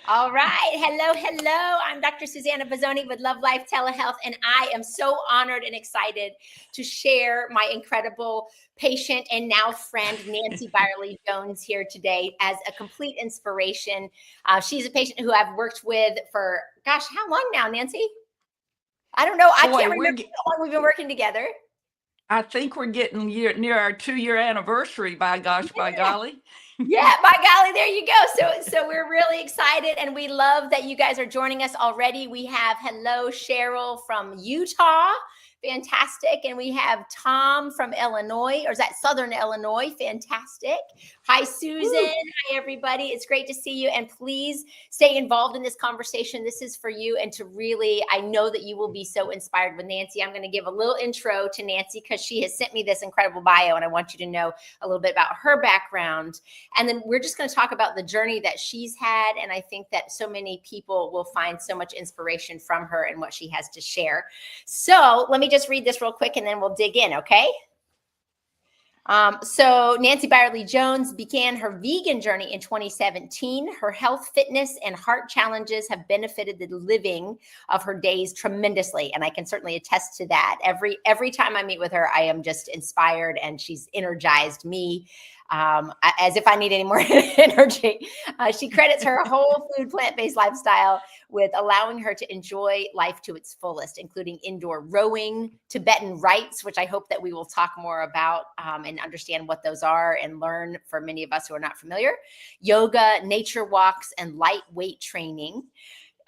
All right. Hello, hello. I'm Dr. Suzannah Bozzone with Love.Life Telehealth, and I am so honored and excited to share my incredible patient and now friend, Nancy Byerly Jones, here today as a complete inspiration. She's a patient who I've worked with for, gosh, how long now, Nancy? I don't know. I Boy, can't remember how long we've been working together. I think we're getting near our 2-year anniversary, by gosh, by golly. Yeah, by golly, there you go. So we're really excited, and we love that you guys are joining us already. We have hello Cheryl from Utah, fantastic, and we have Tom from Illinois, or is that Southern Illinois? Fantastic. Hi, Susan. Woo. Hi, everybody. It's great to see you, and please stay involved in this conversation. This is for you, and to really, I know that you will be so inspired with Nancy. I'm going to give a little intro to Nancy because she has sent me this incredible bio, and I want you to know a little bit about her background. And then we're just going to talk about the journey that she's had. And I think that so many people will find so much inspiration from her and what she has to share. So let me just read this real quick and then we'll dig in, okay? So Nancy Byerly Jones began her vegan journey in 2017. Her health, fitness, and heart challenges have benefited the living of her days tremendously. And I can certainly attest to that. Every time I meet with her, I am just inspired, and she's energized me as if I need any more energy. She credits her whole food, plant-based lifestyle with allowing her to enjoy life to its fullest, including indoor rowing, Tibetan Rites, which I hope that we will talk more about and understand what those are and learn for many of us who are not familiar, yoga, nature walks, and lightweight training.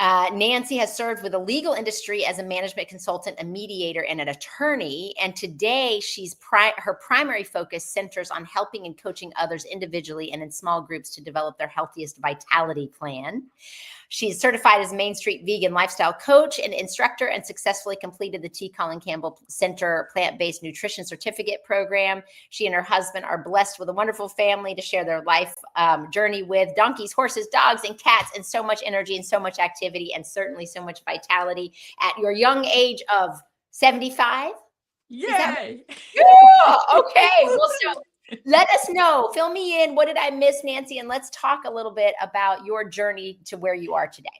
Nancy has served with the legal industry as a management consultant, a mediator, and an attorney. And today, her primary focus centers on helping and coaching others individually and in small groups to develop their healthiest vitality plan. She's certified as Main Street vegan lifestyle coach and instructor, and successfully completed the T. Colin Campbell Center plant-based nutrition certificate program. She and her husband are blessed with a wonderful family to share their life journey with: donkeys, horses, dogs, and cats, and so much energy and so much activity, and certainly so much vitality at your young age of 75. Yay! Yeah, okay. Well, so let us know. Fill me in. What did I miss, Nancy? And let's talk a little bit about your journey to where you are today.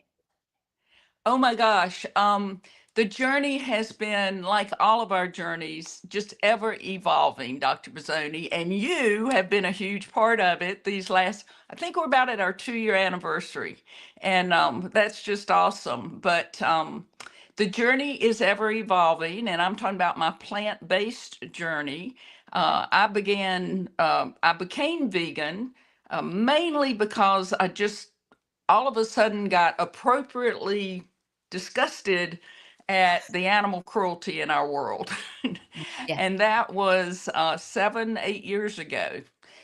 Oh my gosh. The journey has been, like all of our journeys, just ever evolving, Dr. Bozzone, and you have been a huge part of it these last, I think we're about at our 2-year anniversary. And that's just awesome. But the journey is ever evolving, and I'm talking about my plant-based journey. I became vegan mainly because I just all of a sudden got appropriately disgusted at the animal cruelty in our world. Yeah. And that was 8 years ago.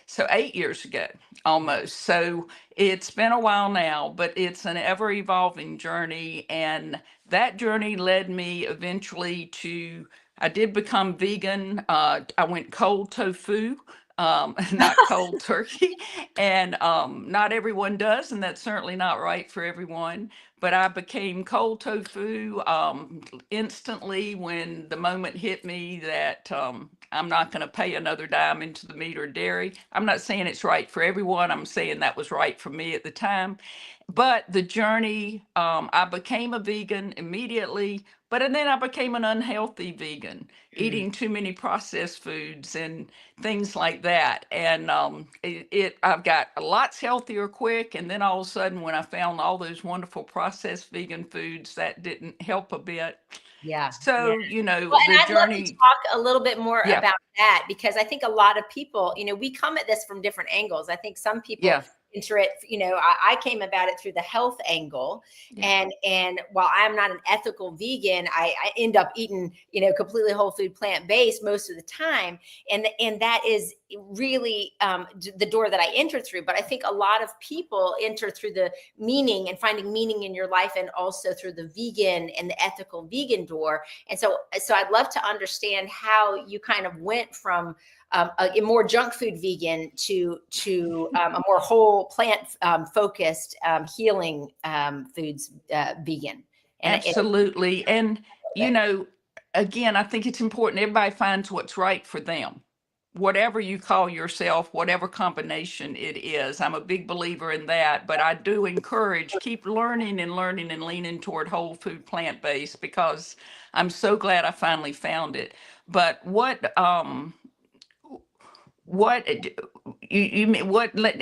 So 8 years ago, almost. So it's been a while now, but it's an ever evolving journey. And that journey led me eventually to, I did become vegan. I went cold tofu. Not cold turkey. And not everyone does, and that's certainly not right for everyone. But I became cold tofu instantly when the moment hit me that I'm not going to pay another dime into the meat or dairy. I'm not saying it's right for everyone. I'm saying that was right for me at the time. But the journey, I became a vegan immediately, but and then I became an unhealthy vegan, eating too many processed foods and things like that. And I've got lots healthier quick. And then all of a sudden, when I found all those wonderful processed vegan foods, that didn't help a bit. Yeah. So, Well, and the I'd love to journey. talk a little bit more Yeah. about that, because I think a lot of people, we come at this from different angles. I think some people Yeah. enter it, I came about it through the health angle. Yeah. And while I'm not an ethical vegan, I end up eating, completely whole food, plant-based most of the time. And that is really the door that I entered through. But I think a lot of people enter through the meaning and finding meaning in your life, and also through the vegan and the ethical vegan door. And so I'd love to understand how you kind of went from a more junk food vegan to a more whole plant focused healing foods vegan. Absolutely. And, again, I think it's important everybody finds what's right for them. whatever you call yourself, whatever combination it is. I'm a big believer in that, but I do encourage keep learning and learning and leaning toward whole food plant based, because I'm so glad I finally found it. But what what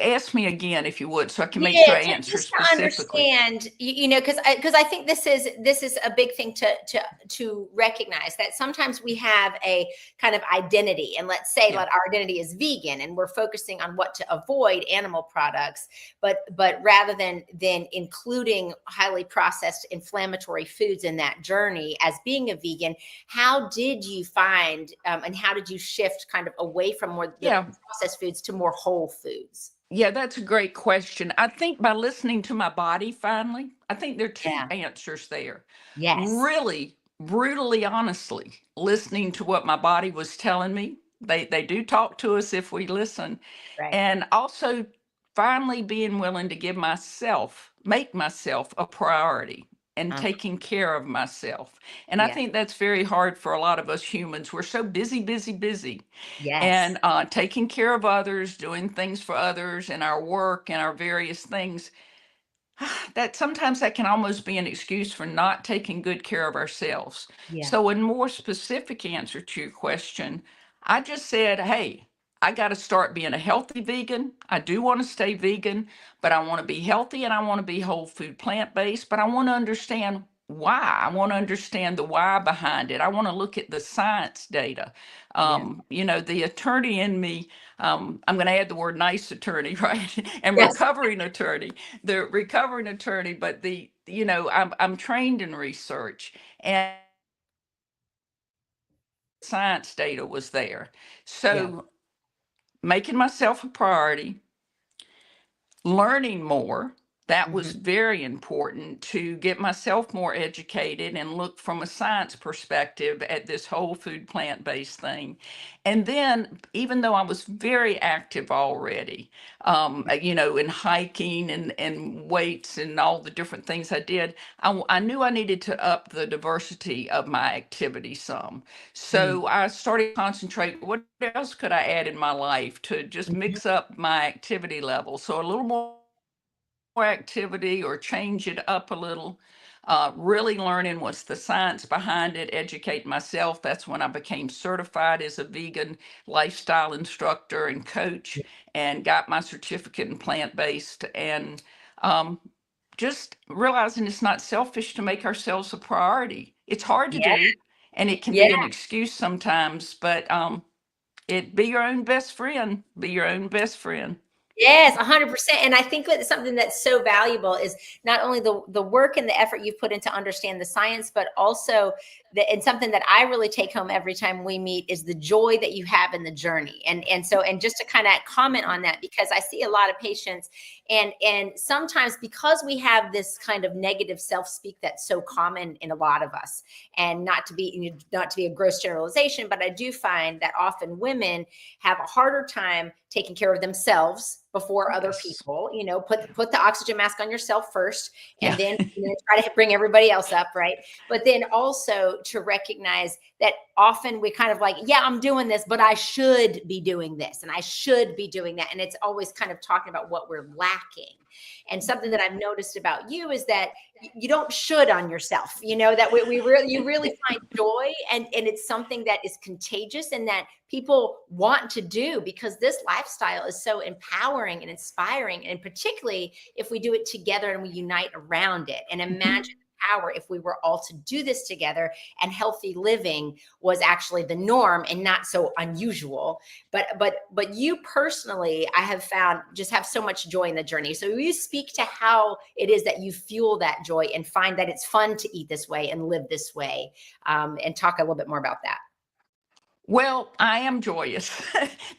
ask me again if you would, so I can make sure Yeah, I answer just to specifically. understand, because I think this is a big thing to recognize that sometimes we have a kind of identity, and let's say Yeah. that our identity is vegan, and we're focusing on what to avoid animal products, but rather than including highly processed inflammatory foods in that journey as being a vegan, how did you find and how did you shift kind of away from more the Yeah. processed foods to more whole foods? Yeah, that's a great question. I think by listening to my body finally, I think there are two Yeah. answers there. Yes. Really, brutally honestly, listening to what my body was telling me. They do talk to us if we listen. Right. And also finally being willing to make myself a priority and Uh, taking care of myself. And I yeah. think that's very hard for a lot of us humans. We're so busy, busy, busy, Yes. and taking care of others, doing things for others in our work and our various things, that sometimes that can almost be an excuse for not taking good care of ourselves. Yeah. So, in more specific answer to your question, I just said, hey, I got to start being a healthy vegan. I do want to stay vegan, but I want to be healthy and I want to be whole food plant based, but I want to understand why. I want to understand the why behind it. I want to look at the science data. Yeah. The attorney in me, I'm going to add the word nice attorney, right? And Yes. recovering attorney, the recovering attorney, but I'm trained in research, and science data was there. Yeah. So making myself a priority, learning more. That was Hmm. very important to get myself more educated and look from a science perspective at this whole food plant based thing. And then, even though I was very active already, in hiking and weights and all the different things I did, I knew I needed to up the diversity of my activity some. Mm. So I started to concentrate, what else could I add in my life to just Mhm. mix up my activity level? So a little more activity or change it up a little. Really learning what's the science behind it, educate myself. That's when I became certified as a vegan lifestyle instructor and coach, and got my certificate in plant based. And um, just realizing it's not selfish to make ourselves a priority. It's hard to Yeah. do, and it can Yeah. be an excuse sometimes, but it be your own best friend. Be your own best friend. Yes, 100%. And I think that something that's so valuable is not only the work and the effort you've put into understand the science, but also and something that I really take home every time we meet is the joy that you have in the journey. And just to kind of comment on that, because I see a lot of patients, and sometimes because we have this kind of negative self-speak that's so common in a lot of us, and not to be a gross generalization, but I do find that often women have a harder time taking care of themselves before other Yes. people. Put the oxygen mask on yourself first, Yeah. and then try to bring everybody else up, right? But then also to recognize that often we kind of like, yeah, I'm doing this, but I should be doing this and I should be doing that, and it's always kind of talking about what we're lacking. And something that I've noticed about you is that you don't should on yourself, that you really find joy, and it's something that is contagious and that people want to do, because this lifestyle is so empowering and inspiring, and particularly if we do it together and we unite around it. And imagine power if we were all to do this together, and healthy living was actually the norm and not so unusual. But you personally, I have found, just have so much joy in the journey. So will you speak to how it is that you fuel that joy and find that it's fun to eat this way and live this way, and talk a little bit more about that? Well, I am joyous.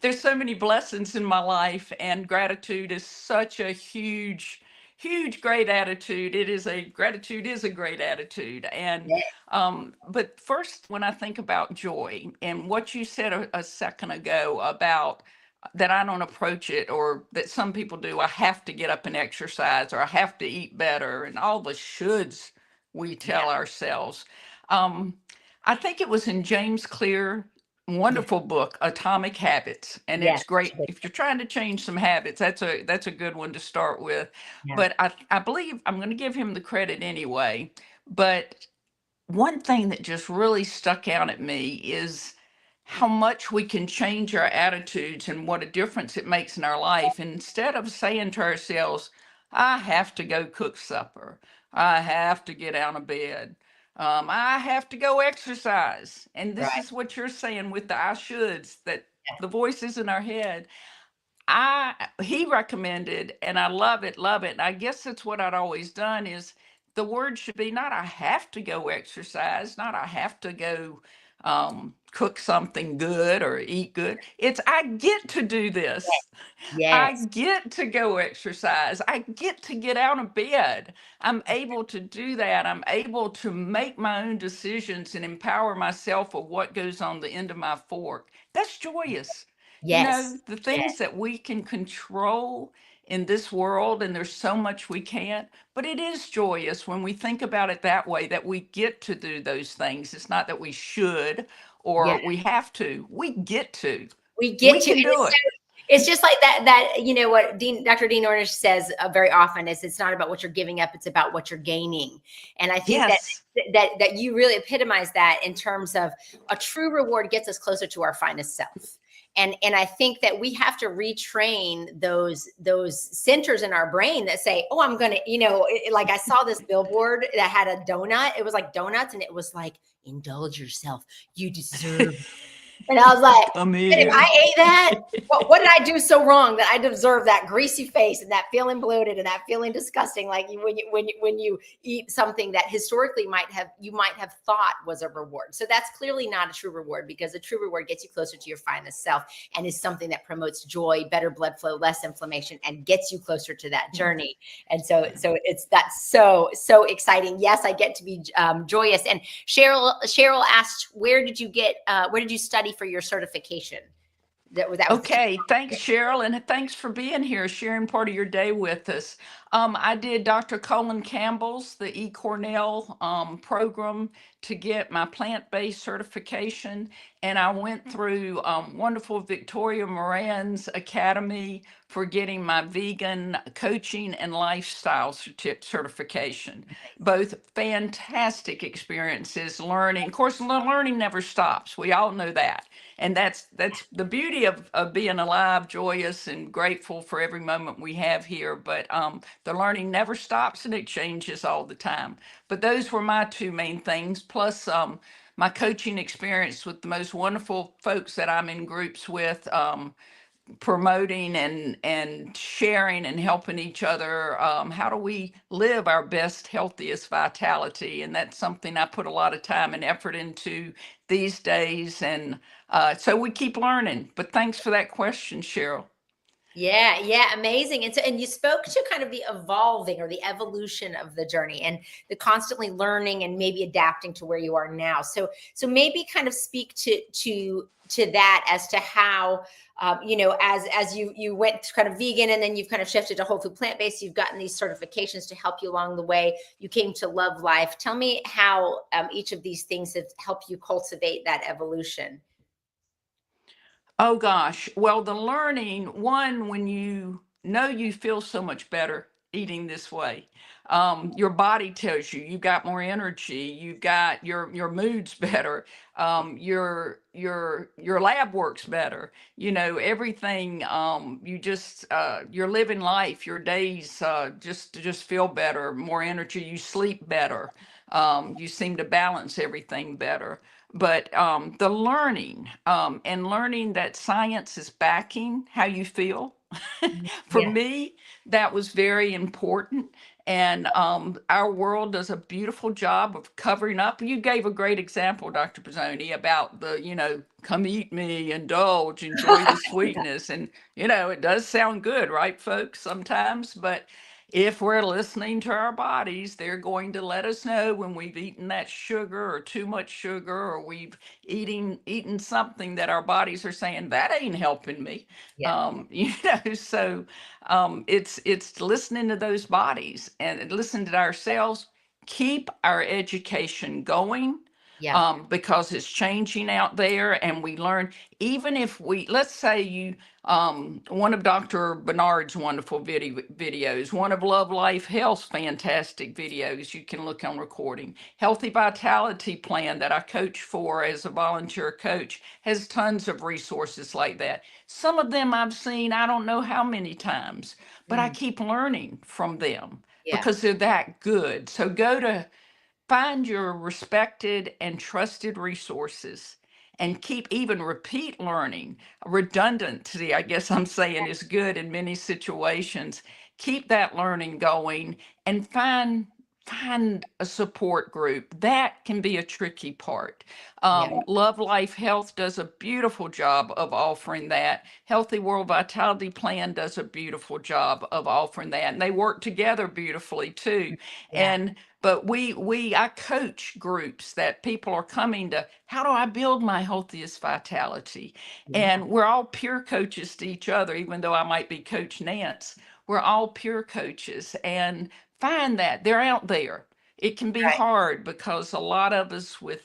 There's so many blessings in my life, and gratitude is such a huge, huge, great attitude. Gratitude is a great attitude. And Yeah. but first, when I think about joy and what you said a second ago about that I don't approach it, or that some people do, I have to get up and exercise, or I have to eat better, and all the shoulds we Yeah. tell ourselves. Um, I think it was in James Clear wonderful book, Atomic Habits, and Yes. it's great if you're trying to change some habits. That's a good one to start with. Yeah. But I believe I'm going to give him the credit anyway. But one thing that just really stuck out at me is how much we can change our attitudes and what a difference it makes in our life. And instead of saying to ourselves, I have to go cook supper, I have to get out of bed, I have to go exercise. And this Right. is what you're saying with the I shoulds, that the voices in our head. He recommended, and I love it. And I guess that's what I'd always done is the word should be not I have to go exercise, not I have to go cook something good or eat good. It's I get to do this. I Yes. get to go exercise. I get to get out of bed. I'm able to do that. I'm able to make my own decisions and empower myself of what goes on the end of my fork. That's joyous. You Yes. know, the Yes. things that we can control in this world, and there's so much we can't, but it is joyous when we think about it that way, that we get to do those things. It's not that we should Yeah. or we have to. We get to. We We get to, and can do it. it's just like that, what Dr. Dean Ornish says very often is it's not about what you're giving up, it's about what you're gaining. And I think that Yes. that you really epitomize that in terms of a true reward gets us closer to our finest self. And I think that we have to retrain those centers in our brain that say, oh, I'm gonna, like I saw this billboard that had a donut. It was like donuts, and it was like, indulge yourself. You deserve. And I was like, Come and if here. I ate that, what did I do so wrong that I deserve that greasy face and that feeling bloated and that feeling disgusting? Like when you eat something that historically you might have thought was a reward. So that's clearly not a true reward, because a true reward gets you closer to your finest self and is something that promotes joy, better blood flow, less inflammation, and gets you closer to that journey. And so that's so exciting. Yes, I get to be joyous. And Cheryl asked, where did you study for your certification? That was Okay, thanks, Cheryl, and thanks for being here, sharing part of your day with us. I did Dr. Colin Campbell's, the eCornell program to get my plant-based certification, and I went through wonderful Victoria Moran's Academy for getting my vegan coaching and lifestyle certification. Both fantastic experiences, learning. Of course, learning never stops. We all know that. And that's the beauty of being alive, joyous, and grateful for every moment we have here. But the learning never stops, and it changes all the time. But those were my two main things, plus my coaching experience with the most wonderful folks that I'm in groups with, promoting and sharing and helping each other. How do we live our best, healthiest vitality? And that's something I put a lot of time and effort into these days. And so we keep learning. But thanks for that question, Cheryl. Yeah, amazing. And you spoke to kind of the evolving or the evolution of the journey and the constantly learning and maybe adapting to where you are now. So maybe kind of speak to that as to how as you went kind of vegan and then you've kind of shifted to whole food plant-based, you've gotten these certifications to help you along the way. You came to Love.Life. Tell me how each of these things have helped you cultivate that evolution. Oh gosh. Well, the learning, one, when you know you feel so much better eating this way. Your body tells you you've got more energy, you've got your mood's better, your lab works better, everything, you're living life, your days just feel better, more energy, you sleep better, you seem to balance everything better. But the learning and learning that science is backing how you feel, for Yeah. me, that was very important. And our world does a beautiful job of covering up. You gave a great example, Dr. Bozzone, about come eat me, indulge, enjoy the sweetness. And, it does sound good, right, folks, sometimes. But if we're listening to our bodies, they're going to let us know when we've eaten that sugar or too much sugar, or we've eaten something that our bodies are saying that ain't helping me. Yeah. So it's listening to those bodies and listening to ourselves. Keep our education going. Yeah. because it's changing out there, and we learn. Even if let's say you, one of Dr. Bernard's wonderful videos, one of Love.Life Health's fantastic videos you can look on recording, Healthy Vitality Plan that I coach for as a volunteer coach has tons of resources like that. Some of them I've seen I don't know how many times, but I Mm, keep learning from them yeah. because they're that good. So go to find your respected and trusted resources and keep, even repeat learning. Redundancy, I guess I'm saying, is good in many situations. Keep that learning going and find a support group. That can be a tricky part. Yeah. Love Life Health does a beautiful job of offering that. Healthy World Vitality Plan does a beautiful job of offering that. And they work together beautifully too. Yeah. And but I coach groups that people are coming to. How do I build my healthiest vitality? Yeah. And we're all peer coaches to each other, even though I might be Coach Nance. We're all peer coaches, and find that they're out there. It can be Right. hard because a lot of us with,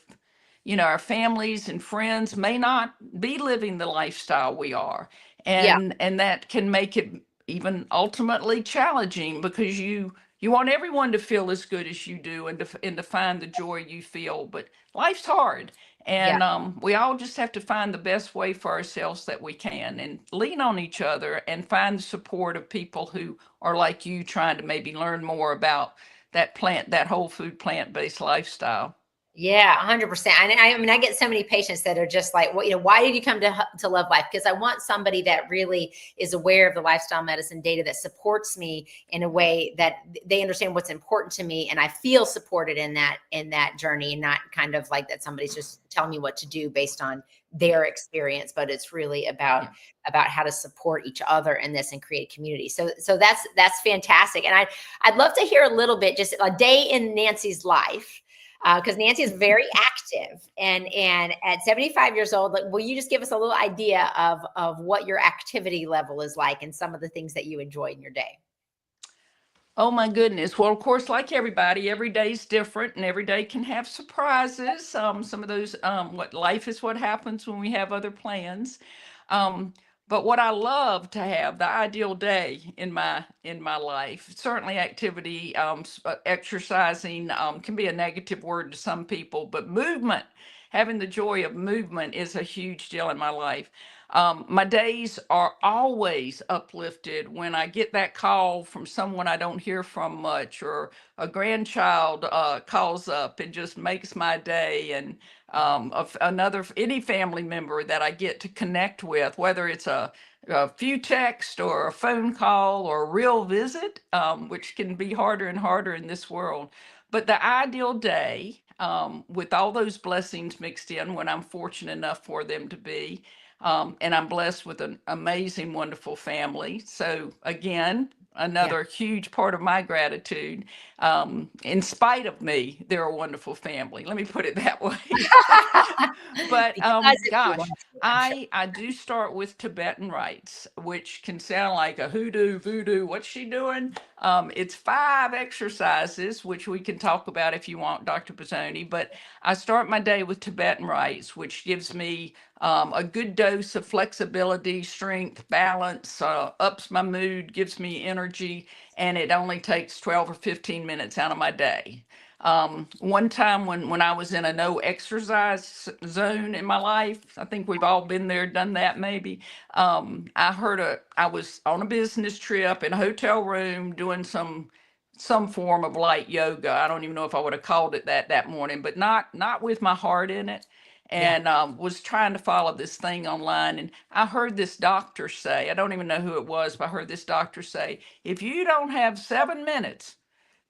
our families and friends may not be living the lifestyle we are. Yeah. And that can make it even ultimately challenging because you want everyone to feel as good as you do, and to find the joy you feel. But life's hard, Yeah. and we all just have to find the best way for ourselves that we can, and lean on each other and find the support of people who are like you, trying to maybe learn more about that whole food, plant-based lifestyle. Yeah, 100%. And I mean, I get so many patients that are just like, well, why did you come to Love Life? Because I want somebody that really is aware of the lifestyle medicine data, that supports me in a way that they understand what's important to me, and I feel supported in that journey, and not kind of like that somebody's just telling me what to do based on their experience, but it's really about Yeah. how to support each other in this and create a community. So that's fantastic. And I'd love to hear a little bit, just a day in Nancy's life, because Nancy is very active, and at 75 years old, like, will you just give us a little idea of what your activity level is like and some of the things that you enjoy in your day? Oh my goodness. Well, of course, like everybody, every day's different and every day can have surprises. Some of those, what life is what happens when we have other plans. Um, but what I love to have, the ideal day in my life, certainly activity, exercising, can be a negative word to some people, but movement, having the joy of movement is a huge deal in my life. My days are always uplifted when I get that call from someone I don't hear from much, or a grandchild calls up and just makes my day, and any family member that I get to connect with, whether it's a few text or a phone call or a real visit, which can be harder and harder in this world. But the ideal day, with all those blessings mixed in, when I'm fortunate enough for them to be, and I'm blessed with an amazing, wonderful family. So, again, Yeah. another huge part of my gratitude. In spite of me, they're a wonderful family. Let me put it that way. But Because if you want gosh, to, I'm sure. I do start with Tibetan rites, which can sound like a hoodoo, voodoo. What's she doing? It's 5 exercises, which we can talk about if you want, Dr. Bozzone. But I start my day with Tibetan rites, which gives me a good dose of flexibility, strength, balance, ups my mood, gives me energy, and it only takes 12 or 15 minutes out of my day. One time when I was in a no exercise zone in my life, I think we've all been there, done that maybe. I was on a business trip in a hotel room doing some form of light yoga. I don't even know if I would have called it that morning, but not with my heart in it. Yeah. And was trying to follow this thing online, and I heard this doctor say, I don't even know who it was, but I heard this doctor say, if you don't have 7 minutes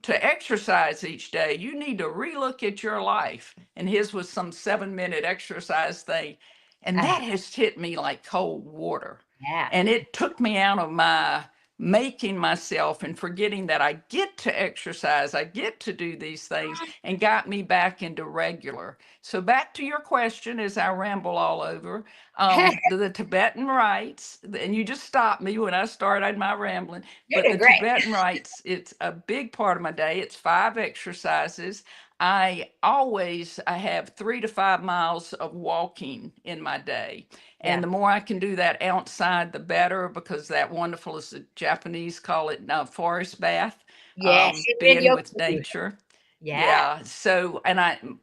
to exercise each day, you need to relook at your life. And his was some 7-minute exercise thing. And Uh, that has hit me like cold water. yeah. And it took me out of my making myself and forgetting that I get to exercise, I get to do these things, and got me back into regular. So back to your question as I ramble all over, the Tibetan rites, and you just stopped me when I started my rambling, You're but doing the great. Tibetan rites, it's a big part of my day. It's 5 exercises. I have 3 to 5 miles of walking in my day. Yeah. And the more I can do that outside, the better, because that wonderful, as the Japanese call it, forest bath, Yeah. being Yoga. with nature. Yeah. Yeah. So,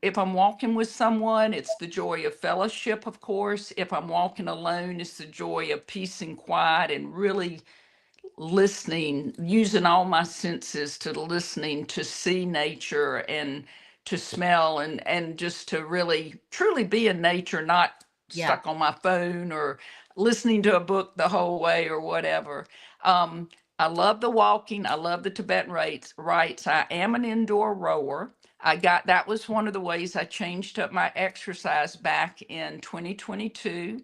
if I'm walking with someone, it's the joy of fellowship, of course. If I'm walking alone, it's the joy of peace and quiet and really listening, using all my senses to listening, to see nature and to smell and just to really truly be in nature, not Yeah. stuck on my phone or listening to a book the whole way or whatever. Um, I love the walking. I love the Tibetan rites. I am an indoor rower. That was one of the ways I changed up my exercise back in 2022.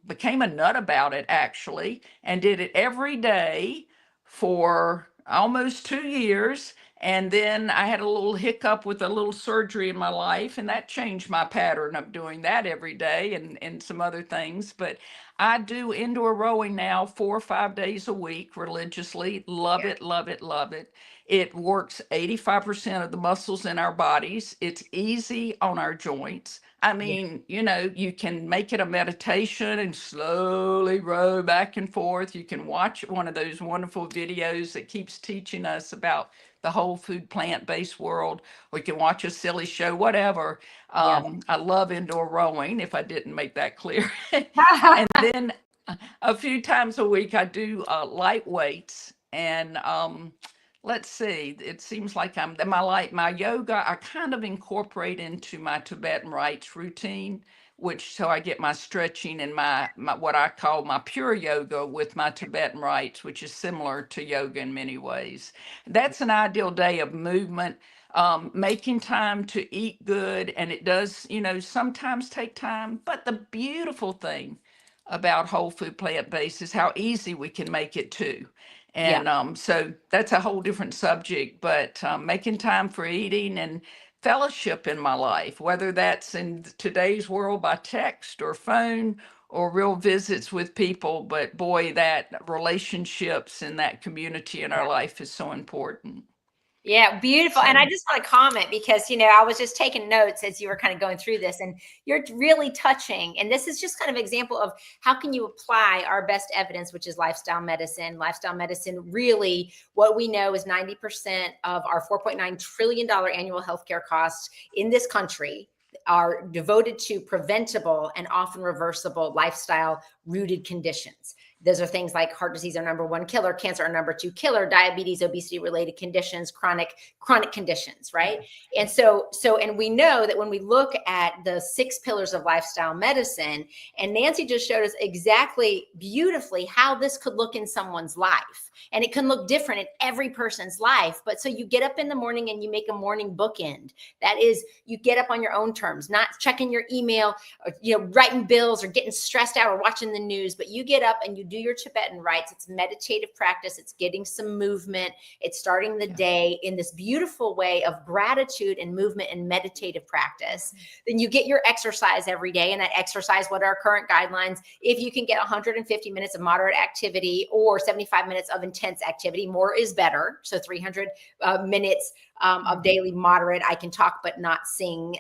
Became a nut about it actually, and did it every day for almost 2 years. And then I had a little hiccup with a little surgery in my life, and that changed my pattern of doing that every day and some other things. But I do indoor rowing now 4 or 5 days a week religiously. Love Yeah. it, love it, love it. It works 85% of the muscles in our bodies. It's easy on our joints. I Yeah. mean, you can make it a meditation and slowly row back and forth. You can watch one of those wonderful videos that keeps teaching us about the whole food plant-based world. Or you can watch a silly show, whatever. Yeah. I love indoor rowing, if I didn't make that clear. And then a few times a week, I do light weights. And let's see, it seems like my yoga, I kind of incorporate into my Tibetan rites routine, which so I get my stretching and my what I call my pure yoga with my Tibetan rites, which is similar to yoga in many ways. That's an ideal day of movement. Making time to eat good, and it does, sometimes take time, but the beautiful thing about whole food plant-based is how easy we can make it too. Yeah. And so that's a whole different subject, but making time for eating and fellowship in my life, whether that's in today's world by text or phone or real visits with people. But boy, that relationships and that community in our life is so important. Yeah, beautiful. And I So, just want to comment because, I was just taking notes as you were kind of going through this, and you're really touching. And this is just kind of example of how can you apply our best evidence, which is lifestyle medicine. Lifestyle medicine, really, what we know is 90% of our $4.9 trillion annual healthcare costs in this country are devoted to preventable and often reversible lifestyle rooted conditions. Those are things like heart disease, our number one killer, cancer, our number two killer, diabetes, obesity related conditions, chronic conditions, right? And and we know that when we look at the 6 pillars of lifestyle medicine, and Nancy just showed us exactly beautifully how this could look in someone's life. And it can look different in every person's life. But so you get up in the morning and you make a morning bookend. That is, you get up on your own terms, not checking your email, or, writing bills or getting stressed out or watching the news, but you get up and you do your Tibetan rites. It's meditative practice. It's getting some movement. It's starting the day in this beautiful way of gratitude and movement and meditative practice. Then you get your exercise every day, and that exercise, what are our current guidelines? If you can get 150 minutes of moderate activity or 75 minutes of intense activity, more is better. So 300 minutes of daily moderate, I can talk but not sing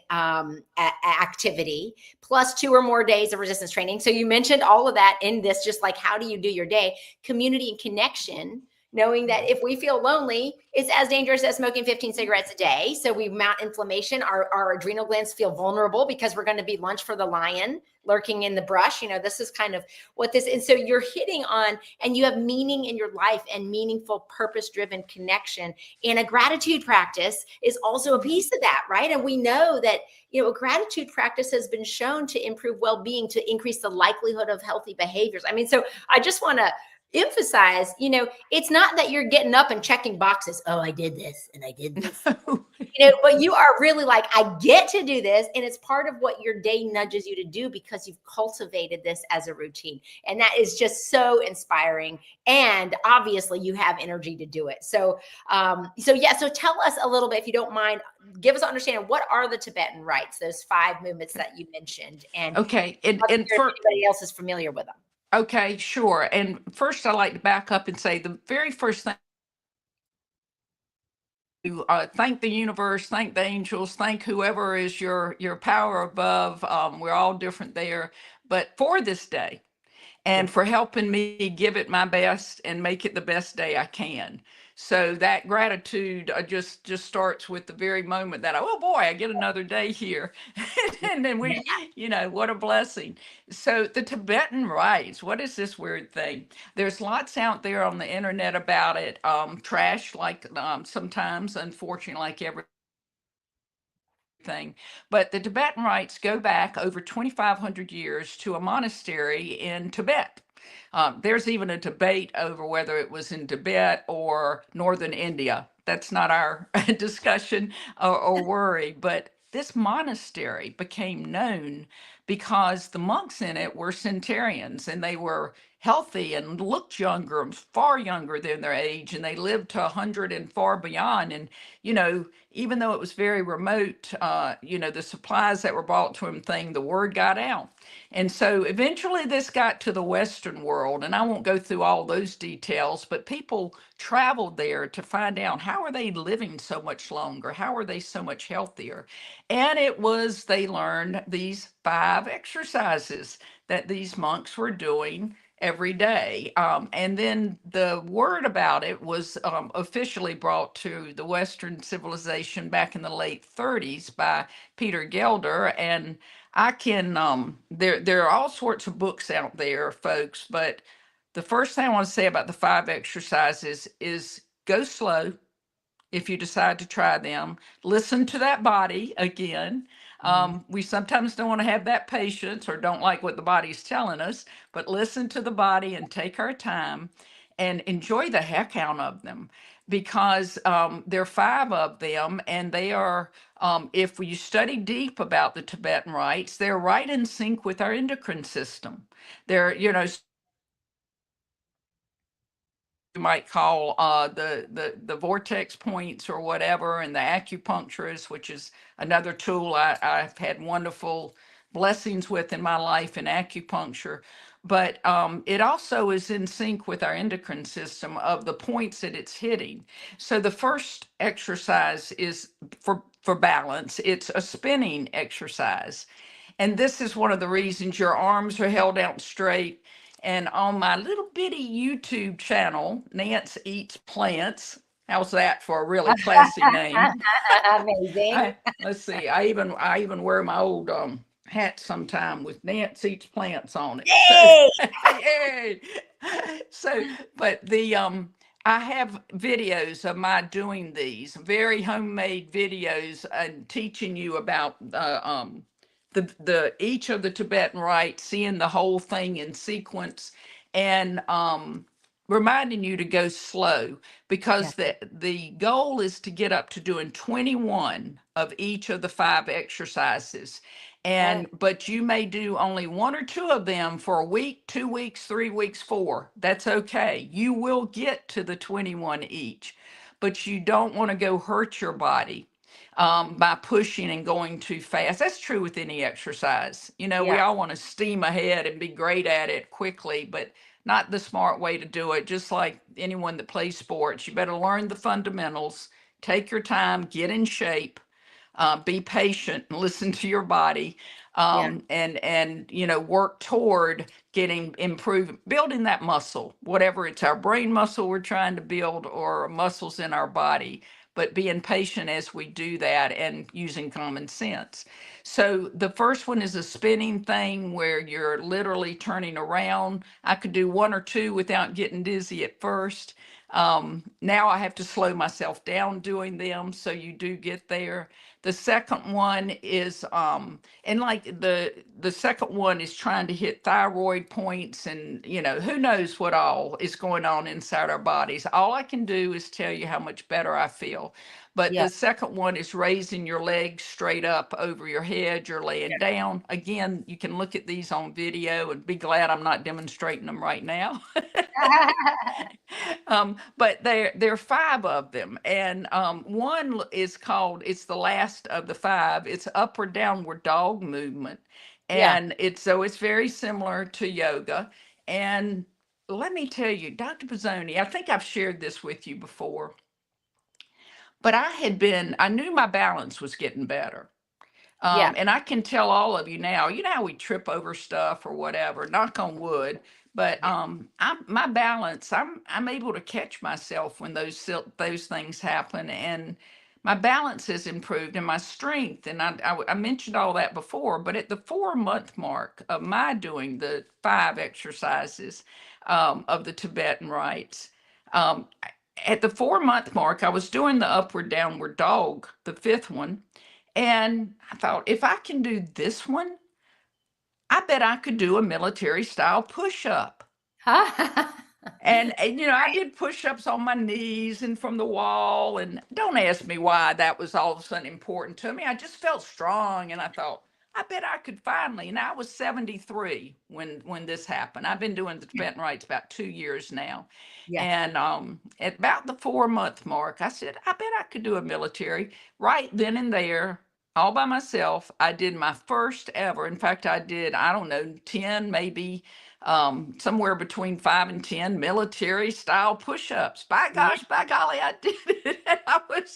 activity, plus 2 or more days of resistance training. So you mentioned all of that in this, just like how do you do your day? Community and connection, knowing that if we feel lonely, it's as dangerous as smoking 15 cigarettes a day. So we mount inflammation. Our adrenal glands feel vulnerable because we're going to be lunch for the lion lurking in the brush. This is kind of what this is. So you're hitting on, and you have meaning in your life and meaningful purpose-driven connection. And a gratitude practice is also a piece of that, right? And we know that, a gratitude practice has been shown to improve well-being, to increase the likelihood of healthy behaviors. I mean, so I just want to emphasize, it's not that you're getting up and checking boxes. Oh, I did this and I did this. But you are really like, I get to do this. And it's part of what your day nudges you to do because you've cultivated this as a routine. And that is just so inspiring. And obviously you have energy to do it. So tell us a little bit, if you don't mind, give us an understanding, what are the Tibetan rites, those 5 movements that you mentioned? And okay. if anybody else is familiar with them. Okay, sure. And first, I like to back up and say the very first thing thank the universe, thank the angels, thank whoever is your power above. We're all different there, but for this day, and Yeah. for helping me give it my best and make it the best day I can. So that gratitude just starts with the very moment that oh boy, I get another day here, and then Yeah. what a blessing. So the Tibetan rites, what is this weird thing? There's lots out there on the internet about it. Trash, like sometimes, unfortunately, like every thing. But the Tibetan rites go back over 2,500 years to a monastery in Tibet. There's even a debate over whether it was in Tibet or northern India. That's not our discussion or worry, but this monastery became known because the monks in it were centurions and they were healthy and looked younger, far younger than their age, and they lived to 100 and far beyond. And, even though it was very remote, the supplies that were brought to him the word got out. And so eventually this got to the Western world, and I won't go through all those details, but people traveled there to find out how are they living so much longer? How are they so much healthier? And they learned these 5 exercises that these monks were doing every day. And then the word about it was officially brought to the Western civilization back in the late 30s by Peter Gelder. And there are all sorts of books out there, folks, but the first thing I want to say about the 5 exercises is go slow if you decide to try them. Listen to that body again. Mhm. We sometimes don't want to have that patience or don't like what the body's telling us, but listen to the body and take our time and enjoy the heck out of them because there are 5 of them, and they are, if you study deep about the Tibetan rites, they're right in sync with our endocrine system. They're, you might call the vortex points or whatever, and the acupuncturist, which is another tool I've had wonderful blessings with in my life in acupuncture. But it also is in sync with our endocrine system of the points that it's hitting. So the first exercise is for balance. It's a spinning exercise. And this is one of the reasons your arms are held out straight. And on my little bitty YouTube channel, Nance Eats Plants, how's that for a really classy name? Amazing. Let's see, I even wear my old hat sometime with Nance Eats Plants on it. So Yay! yay. So but the I have videos of my doing these very homemade videos and teaching you about the each of the Tibetan rites, seeing the whole thing in sequence, and reminding you to go slow Yeah. because the goal is to get up to doing 21 of each of the 5 exercises. Yeah. And but you may do only 1 or 2 of them for a week, 2 weeks, 3 weeks, 4. That's okay. You will get to the 21 each, but you don't want to go hurt your body by pushing and going too fast. That's true with any exercise. We Yeah. all want to steam ahead and be great at it quickly, but not the smart way to do it. Just like anyone that plays sports, you better learn the fundamentals, take your time, get in shape, be patient and listen to your body, Yeah. and work toward getting improved, building that muscle, whatever it's our brain muscle we're trying to build or muscles in our body, but being patient as we do that and using common sense. So the first one is a spinning thing where you're literally turning around. I could do 1 or 2 without getting dizzy at first. Now I have to slow myself down doing them, so you do get there. The second one is and like the second one is trying to hit thyroid points, and who knows what all is going on inside our bodies. All I can do is tell you how much better I feel. But Yeah. the second one is raising your legs straight up over your head. You're laying down. Again, you can look at these on video and be glad I'm not demonstrating them right now. But there are 5 of them, and one is called. It's the last of the 5. It's upward downward dog movement, Yeah. and it's very similar to yoga. And let me tell you, Dr. Bozzone, I think I've shared this with you before. but I knew my balance was getting better. Yeah. And I can tell all of you now, you know how we trip over stuff or whatever, knock on wood, but Yeah. my balance, I'm able to catch myself when those things happen, and my balance has improved and my strength. And I mentioned all that before, but at the 4 month mark of my doing the 5 exercises of the Tibetan rites, um, at the 4 month mark, I was doing the upward downward dog, the fifth one, and I thought, if I can do this one, I bet I could do a military style push up. Huh? And I did push-ups on my knees and from the wall. And don't ask me why that was all of a sudden important to me. I just felt strong, and I thought, I bet I could finally. And I was 73 when this happened. I've been doing the Tibetan rites about 2 years now. Yeah. And at about the 4 month mark, I said, I bet I could do a military. Right then and there, all by myself, I did my first ever. In fact, I did, I don't know, 10, maybe somewhere between 5 and 10 military style push-ups. By Yeah. gosh, by golly, I did it. And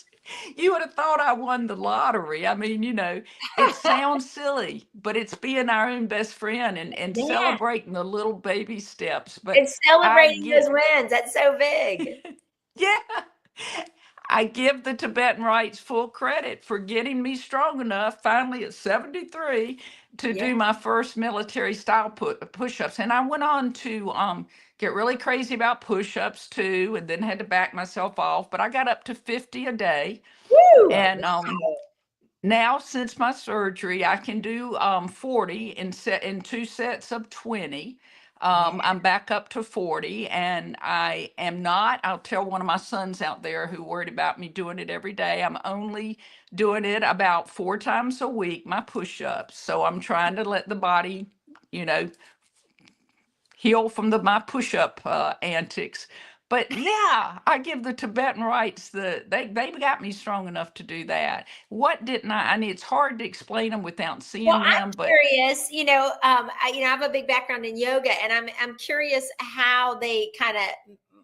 you would have thought I won the lottery. I mean, it sounds silly, but it's being our own best friend and Yeah. celebrating the little baby steps. But And I celebrating get, those wins. That's so big. yeah. I give the Tibetan rites full credit for getting me strong enough finally at 73 to Yeah. do my first military style push-ups. And I went on to get really crazy about push-ups too, and then had to back myself off. But I got up to 50 a day. Woo! And Wow. now, since my surgery, I can do 40 in 2 sets of 20. Yeah. I'm back up to 40, and I am not. I'll tell one of my sons out there who worried about me doing it every day. I'm only doing it about 4 times a week, my push-ups. So I'm trying to let the body, you know, heal from my push-up antics. But yeah, I give the Tibetan rites they got me strong enough to do that. What didn't I mean, it's hard to explain them without Well, seeing I'm them, but curious, I have a big background in yoga, and I'm curious how they kind of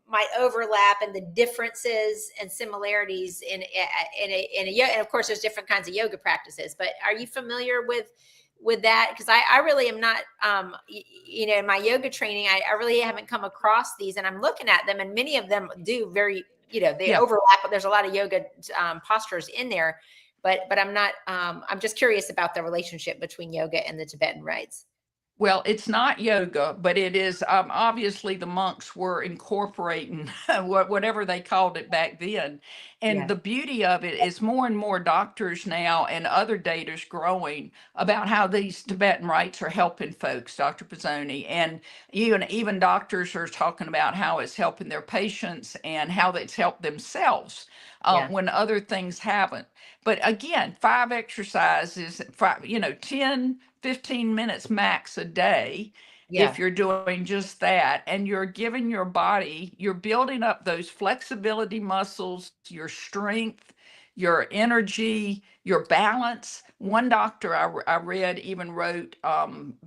might overlap and the differences and similarities in a yoga. And of course, there's different kinds of yoga practices. But are you familiar with that? Because I really am not. In my yoga training, I really haven't come across these, and I'm looking at them, and many of them do very, they yeah. overlap. But there's a lot of yoga postures in there. But I'm not. I'm just curious about the relationship between yoga and the Tibetan rites. Well, it's not yoga, but it is obviously the monks were incorporating whatever they called it back then. And Yeah. the beauty of it is more and more doctors now and other data is growing about how these Tibetan rites are helping folks, Dr. Bozzone. And even doctors are talking about how it's helping their patients and how it's helped themselves Yeah. when other things haven't. But again, 5 exercises, 10 15 minutes max a day Yeah. if you're doing just that, and you're giving your body, you're building up those flexibility muscles, your strength, your energy, your balance. One doctor I read even wrote,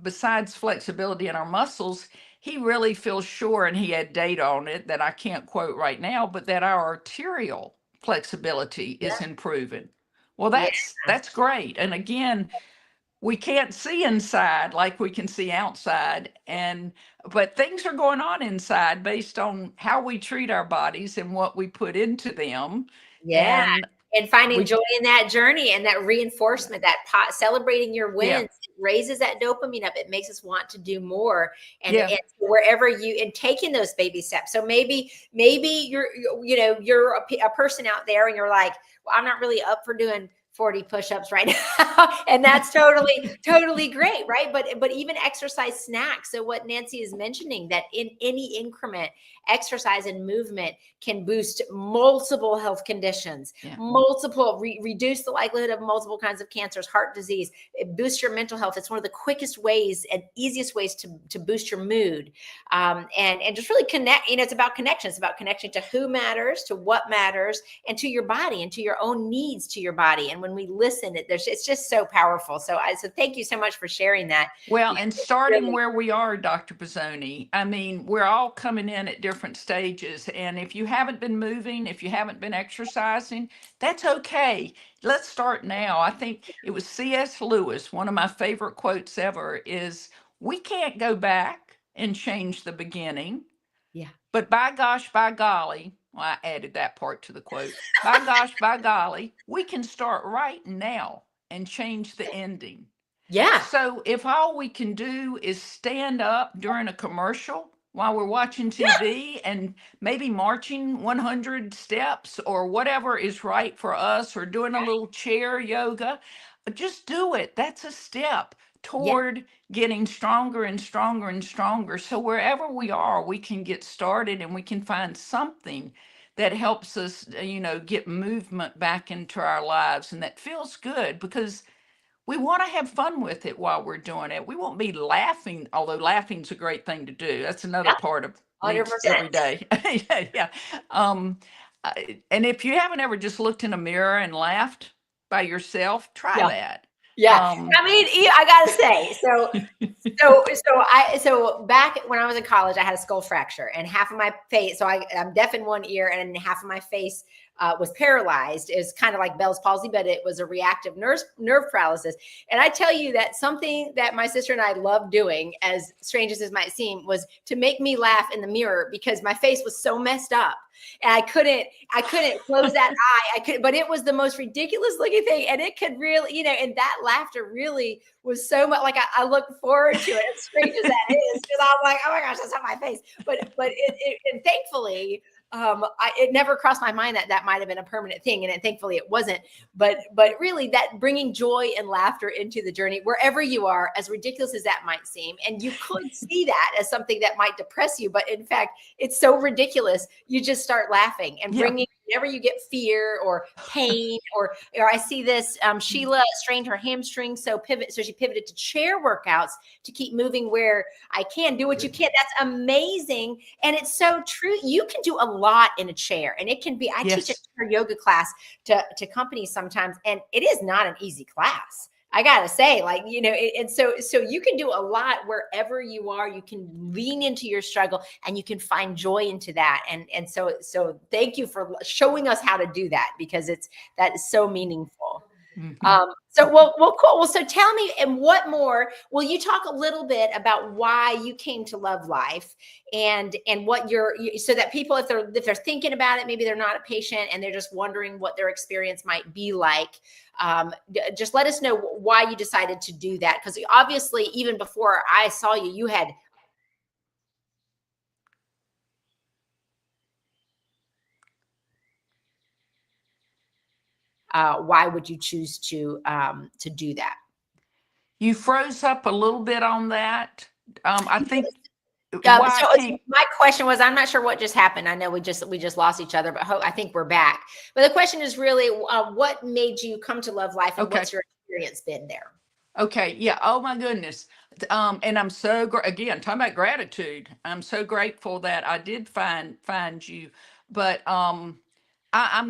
besides flexibility in our muscles, he really feels sure, and he had data on it that I can't quote right now, but that our arterial flexibility is Yeah. improving. Well, Yeah. that's great. And again, we can't see inside like we can see outside, but things are going on inside based on how we treat our bodies and what we put into them. Yeah. And And finding we joy in that journey and that reinforcement, that celebrating your yeah, wins, it raises that dopamine up. It makes us want to do more. yeah, And wherever and taking those baby steps. So maybe you're a person out there and you're like, well, I'm not really up for doing 40 push-ups right now. And that's totally great, right? But even exercise snacks. So what Nancy is mentioning, that in any increment, exercise and movement can boost multiple health conditions, yeah, reduce the likelihood of multiple kinds of cancers, heart disease. It boosts your mental health. It's one of the quickest ways and easiest ways to boost your mood, and just really connect. It's about connection. It's about connection to who matters, to what matters, and to your body, and to your own needs, to your body. And when we listen, it's just so powerful. So thank you so much for sharing that. Well, Because and it's starting really, where we are, Dr. Bozzone, I mean, we're all coming in at different stages. And if you haven't been moving, if you haven't been exercising, that's okay. Let's start now. I think it was C.S. Lewis. One of my favorite quotes ever is, we can't go back and change the beginning, yeah, but by gosh, by golly, well, I added that part to the quote. By gosh, by golly, we can start right now and change the ending. yeah, So if all we can do is stand up during a commercial while we're watching TV and maybe marching 100 steps or whatever is right for us, or doing a little chair yoga, just do it. That's a step yeah. toward getting stronger and stronger and stronger. So wherever we are, we can get started and we can find something that helps us, get movement back into our lives, and that feels good, because we want to have fun with it while we're doing it. We won't be laughing, although laughing's a great thing to do. That's another Yeah, part of me 100%. every day. Yeah, yeah. Um, and if you haven't ever just looked in a mirror and laughed by yourself, try Yeah. that. Yeah. Um, I mean, I gotta say, so back when I was in college, I had a skull fracture, and half of my face. So I'm deaf in one ear, and half of my face was paralyzed. It's kind of like Bell's palsy, but it was a reactive nerve paralysis. And I tell you that something that my sister and I loved doing, as strange as this might seem, was to make me laugh in the mirror, because my face was so messed up, and I couldn't close that eye. I could, but it was the most ridiculous looking thing, and it could really, and that laughter really was so much like I look forward to it. As strange as that is, because I'm like, oh my gosh, that's on my face. But and thankfully, it never crossed my mind that that might have been a permanent thing, and thankfully it wasn't. But really, that bringing joy and laughter into the journey, wherever you are, as ridiculous as that might seem, and you could see that as something that might depress you, but in fact, it's so ridiculous. You just start laughing and yeah. bringing. Whenever you get fear or pain, or I see this, Sheila strained her hamstring, so she pivoted to chair workouts to keep moving where I can. Do what you can. That's amazing. And it's so true. You can do a lot in a chair, and it can be, I teach a Yes. chair yoga class to companies sometimes, and it is not an easy class. I gotta say, like, and so you can do a lot wherever you are. You can lean into your struggle, and you can find joy into that. And so thank you for showing us how to do that, because that is so meaningful. Mhm. Cool. Well, so tell me, and what more? Will you talk a little bit about why you came to Love.Life, and what so that people, if they're thinking about it, maybe they're not a patient and they're just wondering what their experience might be like. Just let us know why you decided to do that, because obviously, even before I saw you, you had. Why would you choose to do that? You froze up a little bit on that. I think why I So came. my question was, I'm not sure what just happened. I know we just lost each other, but I think we're back. But the question is really, what made you come to Love.Life, and Okay. what's your experience been there? Okay, yeah. Oh my goodness. And I'm so again, talking about gratitude. I'm so grateful that I did find you. But I'm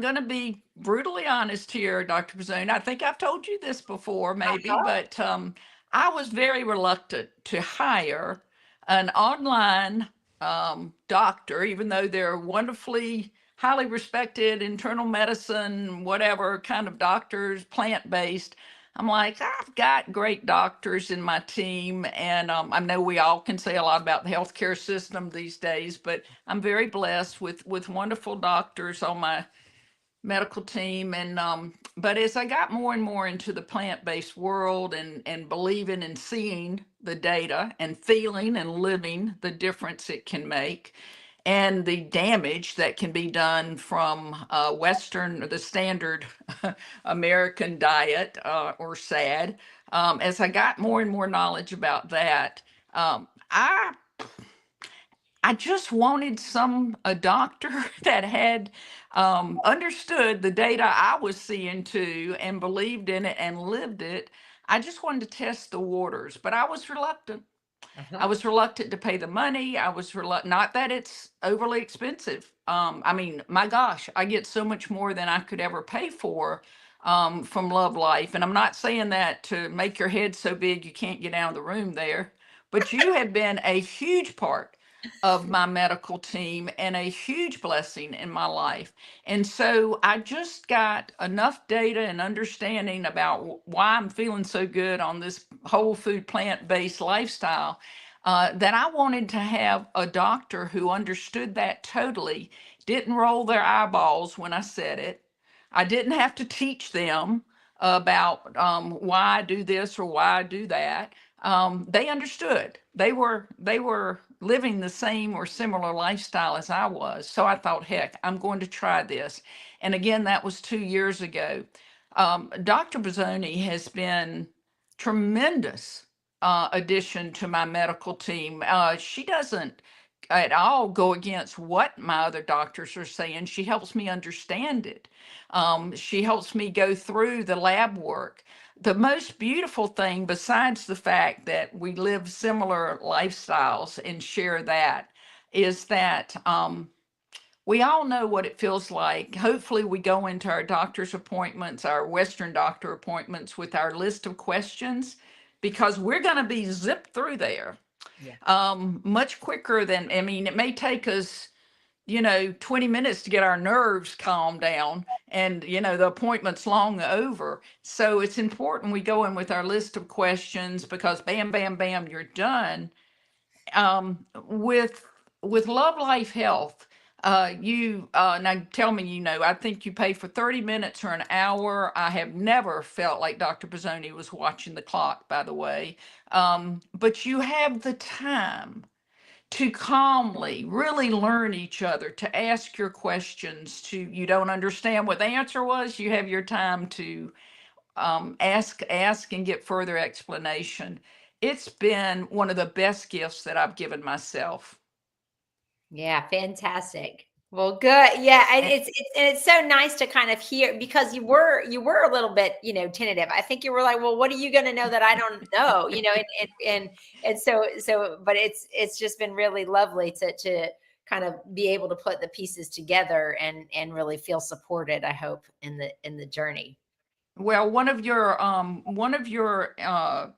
going to be brutally honest here, Dr. Bozzone. I think I've told you this before, maybe, but I was very reluctant to hire an online doctor, even though they're wonderfully highly respected internal medicine, whatever kind of doctors, plant based. I'm like, I've got great doctors in my team, and I know we all can say a lot about the healthcare system these days, but I'm very blessed with wonderful doctors on my medical team. And but as I got more and more into the plant-based world, and believing and seeing the data and feeling and living the difference it can make, and the damage that can be done from Western, the standard American diet, or SAD. As I got more and more knowledge about that, I just wanted a doctor that had understood the data I was seeing too, and believed in it and lived it. I just wanted to test the waters, but I was reluctant. I was reluctant to pay the money. I was reluctant, not that it's overly expensive. I mean, my gosh, I get so much more than I could ever pay for from Love.Life. And I'm not saying that to make your head so big you can't get out of the room there, but you have been a huge part of my medical team and a huge blessing in my life. And so I just got enough data and understanding about why I'm feeling so good on this whole food, plant-based lifestyle, that I wanted to have a doctor who understood that totally, didn't roll their eyeballs when I said it. I didn't have to teach them about why I do this or why I do that. They understood. They were living the same or similar lifestyle as I was. So I thought, heck, I'm going to try this. And again, that was 2 years ago. Dr. Bozzone has been tremendous addition to my medical team. She doesn't at all go against what my other doctors are saying. She helps me understand it. She helps me go through the lab work. The most beautiful thing, besides the fact that we live similar lifestyles and share that, is that we all know what it feels like. Hopefully, we go into our doctor's appointments, our Western doctor appointments, with our list of questions, because we're going to be zipped through there much quicker than, I mean, it may take us 20 minutes to get our nerves calmed down, and the appointment's long over. So it's important we go in with our list of questions, because bam, bam, bam, you're done. With Love.Life Health, you now tell me, I think you pay for 30 minutes or an hour. I have never felt like Dr. Bozzone was watching the clock, by the way. But you have the time to calmly really learn each other, to ask your questions. To You don't understand what the answer was, you have your time to ask and get further explanation. It's been one of the best gifts that I've given myself. Yeah, fantastic. Well, good. Yeah, and And it's so nice to kind of hear, because you were a little bit, tentative. I think you were like, well, what are you going to know that I don't know? And so, but it's just been really lovely to kind of be able to put the pieces together and really feel supported, I hope, in the journey. well, one of your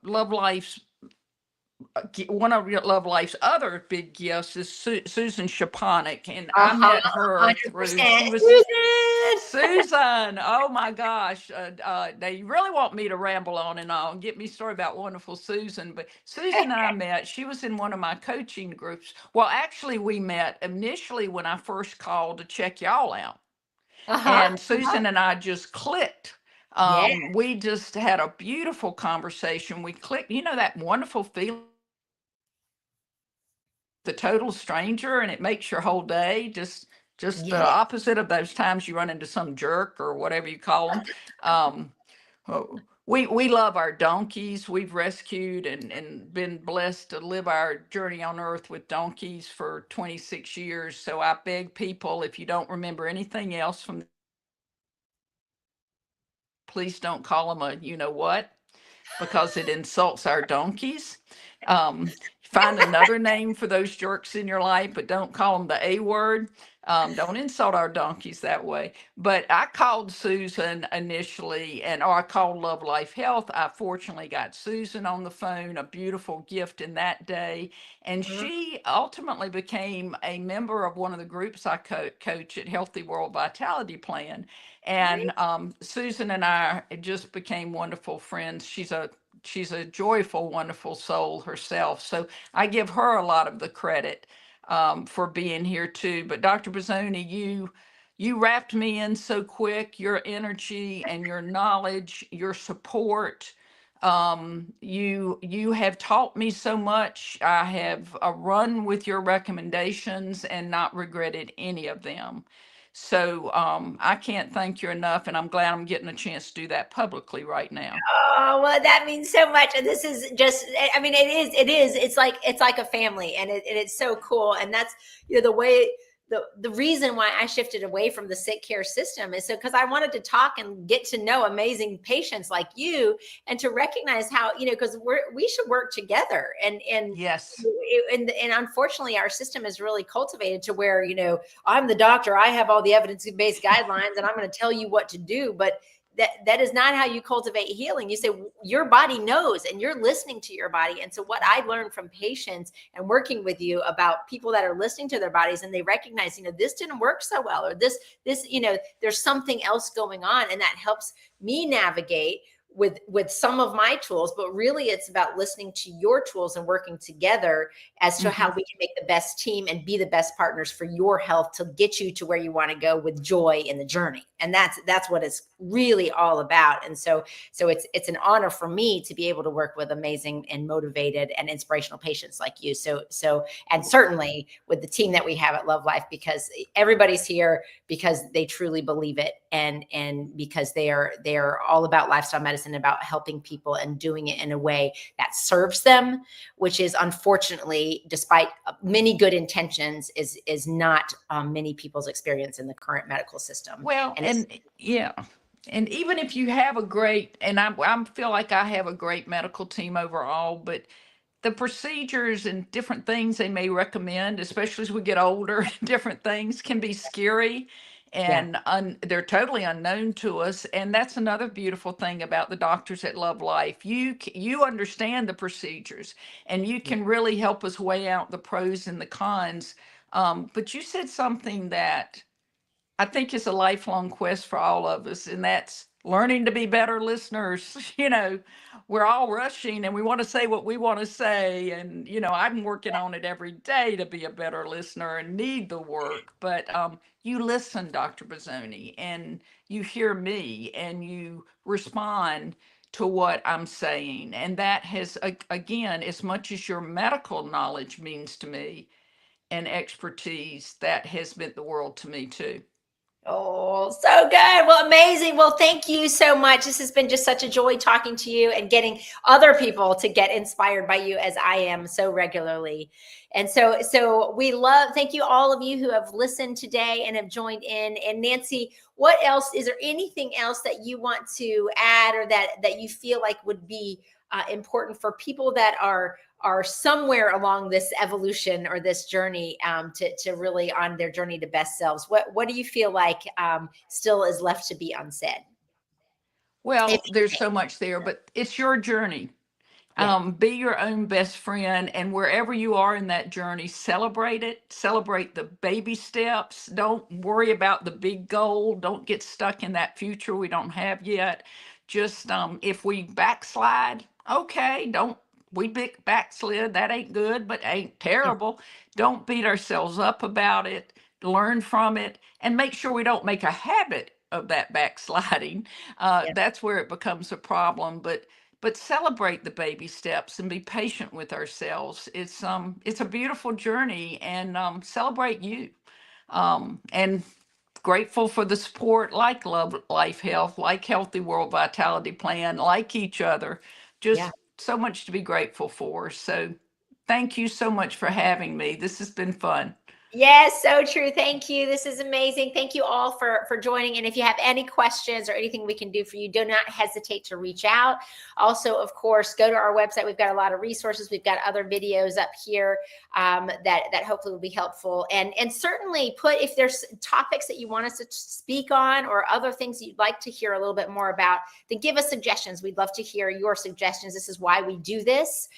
Love Life's other big gifts is Susan Shaponik, and I Uh-huh. met her through. 100%. She was Susan. Susan. Oh my gosh! They really want me to ramble on and on, get me started about wonderful Susan. But Susan and I met. She was in one of my coaching groups. Well, actually, we met initially when I first called to check y'all out, Uh-huh. and Uh-huh. Susan and I just clicked. Yeah. We just had a beautiful conversation. We clicked. That wonderful feeling, the total stranger, and it makes your whole day just the Yeah. opposite of those times you run into some jerk or whatever you call them. We love our donkeys. We've rescued and been blessed to live our journey on earth with donkeys for 26 years. So I beg people, if you don't remember anything else from, please don't call them a what, because it insults our donkeys. Find another name for those jerks in your life, but don't call them the A word. Don't insult our donkeys that way. But I called Susan initially, or I called Love.Life Health. I fortunately got Susan on the phone, a beautiful gift in that day. And Mhm. she ultimately became a member of one of the groups I coach at Healthy World Vitality Plan. And Susan and I just became wonderful friends. She's a joyful, wonderful soul herself. So I give her a lot of the credit for being here too. But Dr. Bozzone, you wrapped me in so quick. Your energy and your knowledge, your support. You have taught me so much. I have run with your recommendations and not regretted any of them. So I can't thank you enough, and I'm glad I'm getting a chance to do that publicly right now. Oh, well, that means so much. And this is just, I mean, it is, it's like a family, and it's so cool. And that's, the way the reason why I shifted away from the sick care system is so because I wanted to talk and get to know amazing patients like you, and to recognize how, because we should work together, and Yes. and unfortunately our system is really cultivated to where, I'm the doctor, I have all the evidence-based guidelines, and I'm going to tell you what to do. But that is not how you cultivate healing. You say your body knows, and you're listening to your body. And so what I learned from patients and working with you about people that are listening to their bodies, and they recognize, this didn't work so well, or this, there's something else going on. And that helps me navigate with some of my tools. But really it's about listening to your tools and working together as to how we can make the best team and be the best partners for your health to get you to where you want to go with joy in the journey. And that's what it's really all about. And so it's an honor for me to be able to work with amazing and motivated and inspirational patients like you. So and certainly with the team that we have at Love Life, because everybody's here because they truly believe it, and because they are all about lifestyle medicine, about helping people and doing it in a way that serves them, which is unfortunately, despite many good intentions, is not many people's experience in the current medical system. Well, And yeah. And even if you have a great, and I feel like I have a great medical team overall, but the procedures and different things they may recommend, especially as we get older, different things can be scary, yeah, and they're totally unknown to us. And that's another beautiful thing about the doctors at Love Life. You understand the procedures, and you can really help us weigh out the pros and the cons. But you said something that I think it's a lifelong quest for all of us, and that's learning to be better listeners. We're all rushing and we want to say what we want to say. And, I'm working on it every day to be a better listener and need the work. But you listen, Dr. Bozzone, and you hear me and you respond to what I'm saying. And that has, again, as much as your medical knowledge means to me and expertise, that has meant the world to me too. oh, so good. Well, amazing. Well, thank you so much. This has been just such a joy talking to you and getting other people to get inspired by you, as I am so regularly. And so thank you all of you who have listened today and have joined in. And Nancy, what else, is there anything else that you want to add, or that you feel like would be important for people that are somewhere along this evolution or this journey, to really on their journey to best selves? What do you feel like still is left to be unsaid? If Well, there's so much there, but it's your journey. Yeah, Be your own best friend, and wherever you are in that journey, celebrate it. Celebrate the baby steps. Don't worry about the big goal. Don't get stuck in that future we don't have yet. Just if we backslide, okay, don't we big backslid. That ain't good, but ain't yeah, terrible. Don't beat ourselves up about it. Learn from it, and make sure we don't make a habit of that backsliding. yeah. That's where it becomes a problem. But celebrate the baby steps and be patient with ourselves. It's a beautiful journey, and celebrate you. And grateful for the support like Love Life Health, like Healthy World Vitality Plan, like each other. Yeah. Just so much to be grateful for. So thank you so much for having me. This has been fun. Yes, so true. Thank you. This is amazing. Thank you all for joining. And if you have any questions or anything we can do for you, do not hesitate to reach out. Also, of course, go to our website. We've got a lot of resources. We've got other videos up here that hopefully will be helpful. And certainly if there's topics that you want us to speak on, or other things that you'd like to hear a little bit more about, then give us suggestions. We'd love to hear your suggestions. This is why we do this.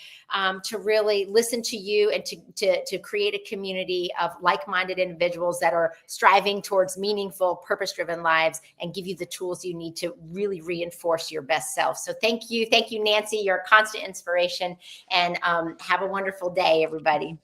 To really listen to you and to create a community of like-minded individuals that are striving towards meaningful, purpose-driven lives, and give you the tools you need to really reinforce your best self. So thank you, Nancy. You're a constant inspiration, and have a wonderful day, everybody.